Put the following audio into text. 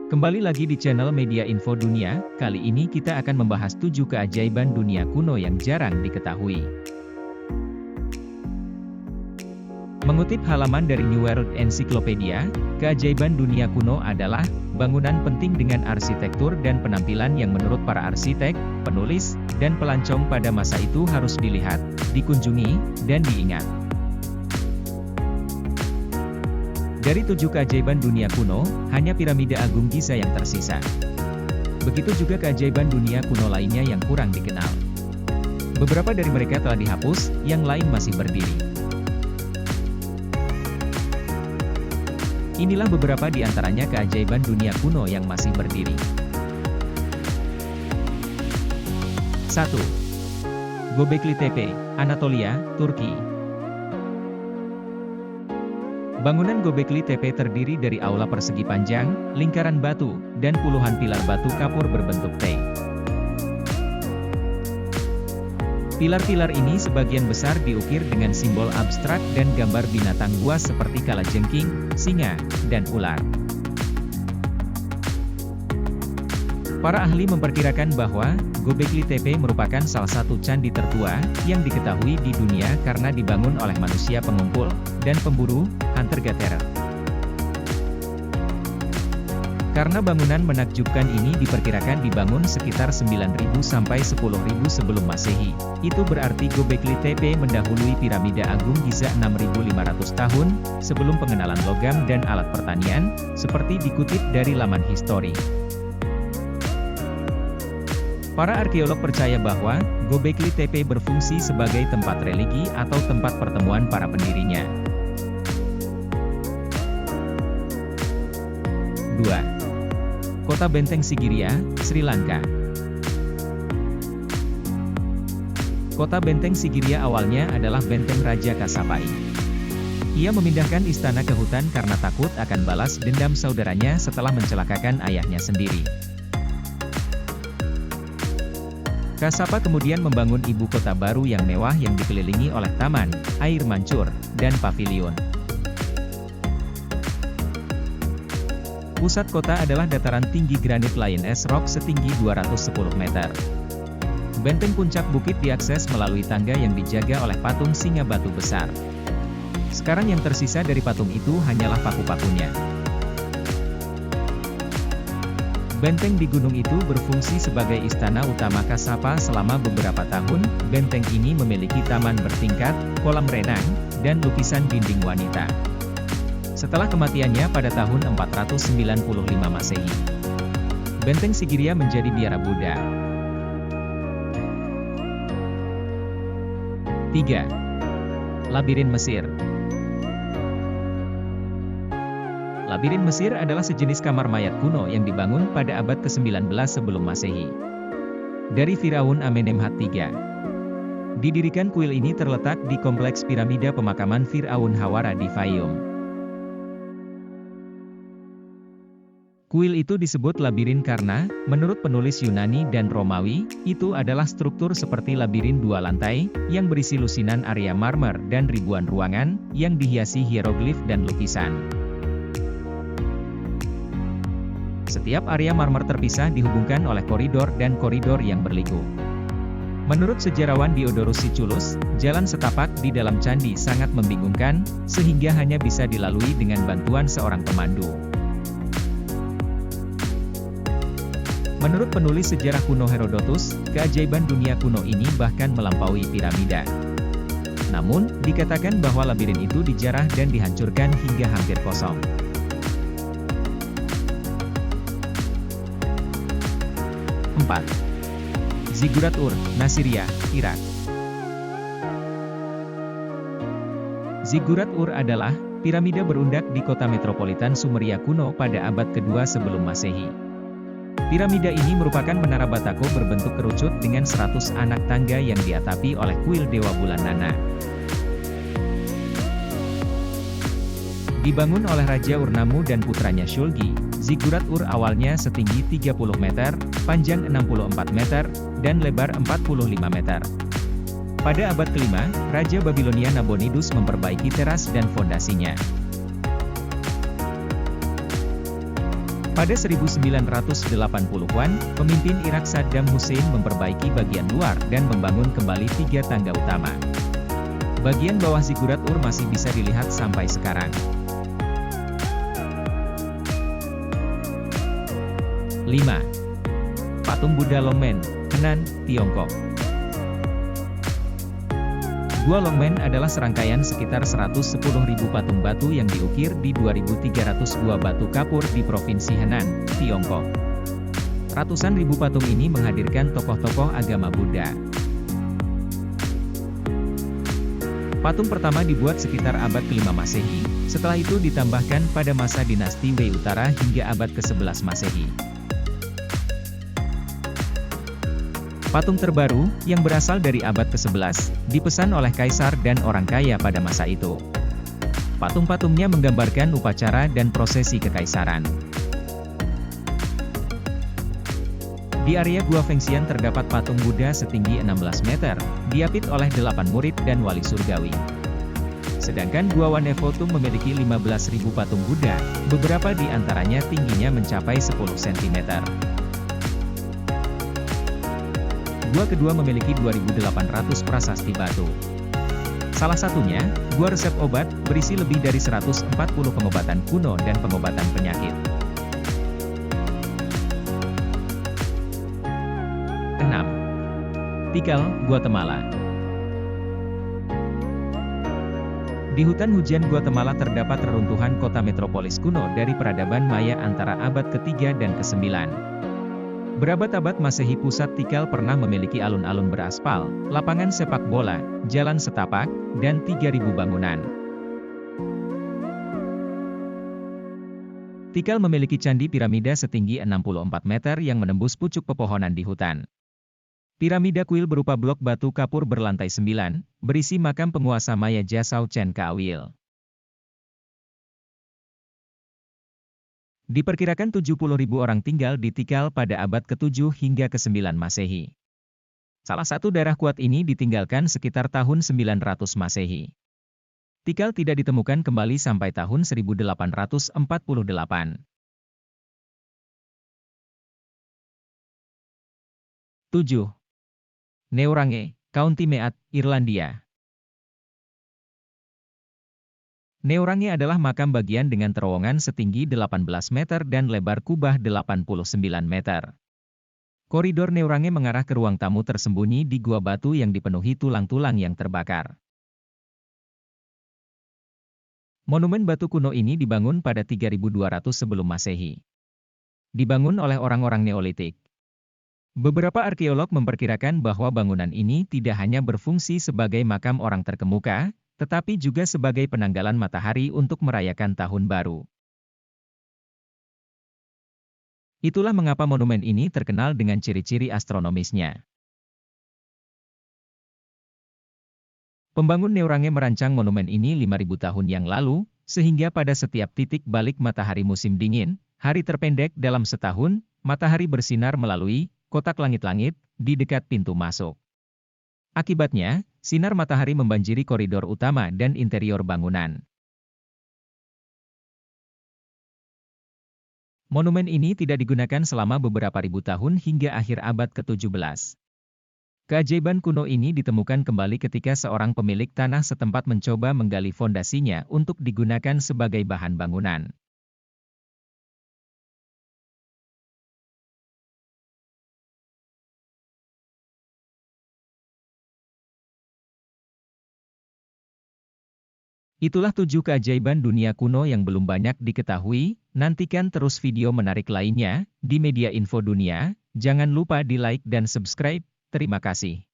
Kembali lagi di channel Media Info Dunia, kali ini kita akan membahas 7 keajaiban dunia kuno yang jarang diketahui. Mengutip halaman dari New World Encyclopedia, keajaiban dunia kuno adalah bangunan penting dengan arsitektur dan penampilan yang menurut para arsitek, penulis, dan pelancong pada masa itu harus dilihat, dikunjungi, dan diingat. Dari 7 keajaiban dunia kuno, hanya piramida Agung Giza yang tersisa. Begitu juga keajaiban dunia kuno lainnya yang kurang dikenal. Beberapa dari mereka telah dihapus, yang lain masih berdiri. Inilah beberapa di antaranya keajaiban dunia kuno yang masih berdiri. 1. Göbekli Tepe, Anatolia, Turki. Bangunan Göbekli Tepe terdiri dari aula persegi panjang, lingkaran batu, dan puluhan pilar batu kapur berbentuk T. Pilar-pilar ini sebagian besar diukir dengan simbol abstrak dan gambar binatang buas seperti kalajengking, singa, dan ular. Para ahli memperkirakan bahwa Göbekli Tepe merupakan salah satu candi tertua yang diketahui di dunia karena dibangun oleh manusia pengumpul dan pemburu, hunter-gatherer. Karena bangunan menakjubkan ini diperkirakan dibangun sekitar 9.000 sampai 10.000 sebelum Masehi, itu berarti Göbekli Tepe mendahului piramida Agung Giza 6.500 tahun sebelum pengenalan logam dan alat pertanian, seperti dikutip dari laman History. Para arkeolog percaya bahwa Göbekli Tepe berfungsi sebagai tempat religi atau tempat pertemuan para pendirinya. 2. Kota Benteng Sigiriya, Sri Lanka. Kota Benteng Sigiriya awalnya adalah benteng Raja Kasapai. Ia memindahkan istana ke hutan karena takut akan balas dendam saudaranya setelah mencelakakan ayahnya sendiri. Kasapa kemudian membangun ibu kota baru yang mewah yang dikelilingi oleh taman, air mancur, dan pavilion. Pusat kota adalah dataran tinggi granit Lioness Rock setinggi 210 meter. Benteng puncak bukit diakses melalui tangga yang dijaga oleh patung singa batu besar. Sekarang yang tersisa dari patung itu hanyalah paku-pakunya. Benteng di gunung itu berfungsi sebagai istana utama Kasapa selama beberapa tahun. Benteng ini memiliki taman bertingkat, kolam renang, dan lukisan dinding wanita. Setelah kematiannya pada tahun 495 Masehi, Benteng Sigiriya menjadi biara Buddha. 3. Labirin Mesir. Labirin Mesir adalah sejenis kamar mayat kuno yang dibangun pada abad ke-19 sebelum Masehi. Dari Firaun Amenemhat III. Didirikan kuil ini terletak di kompleks piramida pemakaman Firaun Hawara di Fayum. Kuil itu disebut labirin karena, menurut penulis Yunani dan Romawi, itu adalah struktur seperti labirin 2 lantai, yang berisi lusinan area marmer dan ribuan ruangan, yang dihiasi hieroglif dan lukisan. Setiap area marmer terpisah dihubungkan oleh koridor dan koridor yang berliku. Menurut sejarawan Diodorus Siculus, jalan setapak di dalam candi sangat membingungkan, sehingga hanya bisa dilalui dengan bantuan seorang pemandu. Menurut penulis sejarah kuno Herodotus, keajaiban dunia kuno ini bahkan melampaui piramida. Namun, dikatakan bahwa labirin itu dijarah dan dihancurkan hingga hampir kosong. 4. Ziggurat Ur, Nasiriyah, Irak. Ziggurat Ur adalah piramida berundak di kota metropolitan Sumeria kuno pada abad kedua sebelum Masehi. Piramida ini merupakan menara batako berbentuk kerucut dengan 100 anak tangga yang diatapi oleh kuil Dewa Bulan Nana. Dibangun oleh Raja Urnamu dan putranya Shulgi, Ziggurat Ur awalnya setinggi 30 meter, panjang 64 meter, dan lebar 45 meter. Pada abad kelima, Raja Babilonia Nabonidus memperbaiki teras dan fondasinya. Pada 1980-an, pemimpin Irak Saddam Hussein memperbaiki bagian luar dan membangun kembali 3 tangga utama. Bagian bawah Ziggurat Ur masih bisa dilihat sampai sekarang. 5. Patung Buddha Longmen, Henan, Tiongkok. Gua Longmen adalah serangkaian sekitar 110.000 patung batu yang diukir di 2.300 gua batu kapur di Provinsi Henan, Tiongkok. Ratusan ribu patung ini menghadirkan tokoh-tokoh agama Buddha. Patung pertama dibuat sekitar abad ke-5 Masehi, setelah itu ditambahkan pada masa dinasti Wei Utara hingga abad ke-11 Masehi. Patung terbaru, yang berasal dari abad ke-11, dipesan oleh kaisar dan orang kaya pada masa itu. Patung-patungnya menggambarkan upacara dan prosesi kekaisaran. Di area Gua Fengxian terdapat patung Buddha setinggi 16 meter, diapit oleh 8 murid dan wali surgawi. Sedangkan Gua Wanevotum memiliki 15.000 patung Buddha, beberapa di antaranya tingginya mencapai 10 cm. Gua kedua memiliki 2.800 prasasti batu. Salah satunya, Gua Resep Obat, berisi lebih dari 140 pengobatan kuno dan pengobatan penyakit. 6. Tikal, Guatemala. Di hutan hujan Guatemala terdapat reruntuhan kota metropolis kuno dari peradaban Maya antara abad ke-3 dan ke-9. Berabad-abad Masehi pusat Tikal pernah memiliki alun-alun beraspal, lapangan sepak bola, jalan setapak, dan 3.000 bangunan. Tikal memiliki candi piramida setinggi 64 meter yang menembus pucuk pepohonan di hutan. Piramida kuil berupa blok batu kapur berlantai 9, berisi makam penguasa Maya Jasau Chen Kawil. Diperkirakan 70.000 orang tinggal di Tikal pada abad ke-7 hingga ke-9 Masehi. Salah satu daerah kuat ini ditinggalkan sekitar tahun 900 Masehi. Tikal tidak ditemukan kembali sampai tahun 1848. 7. Neurange, County Meath, Irlandia. Neurange adalah makam bagian dengan terowongan setinggi 18 meter dan lebar kubah 89 meter. Koridor Neurange mengarah ke ruang tamu tersembunyi di gua batu yang dipenuhi tulang-tulang yang terbakar. Monumen batu kuno ini dibangun pada 3200 sebelum Masehi. Dibangun oleh orang-orang Neolitik. Beberapa arkeolog memperkirakan bahwa bangunan ini tidak hanya berfungsi sebagai makam orang terkemuka, tetapi juga sebagai penanggalan matahari untuk merayakan Tahun Baru. Itulah mengapa monumen ini terkenal dengan ciri-ciri astronomisnya. Pembangun Neurange merancang monumen ini 5.000 tahun yang lalu, sehingga pada setiap titik balik matahari musim dingin, hari terpendek dalam setahun, matahari bersinar melalui kotak langit-langit di dekat pintu masuk. Akibatnya, sinar matahari membanjiri koridor utama dan interior bangunan. Monumen ini tidak digunakan selama beberapa ribu tahun hingga akhir abad ke-17. Keajaiban kuno ini ditemukan kembali ketika seorang pemilik tanah setempat mencoba menggali fondasinya untuk digunakan sebagai bahan bangunan. Itulah 7 keajaiban dunia kuno yang belum banyak diketahui. Nantikan terus video menarik lainnya di Media Info Dunia. Jangan lupa di like dan subscribe. Terima kasih.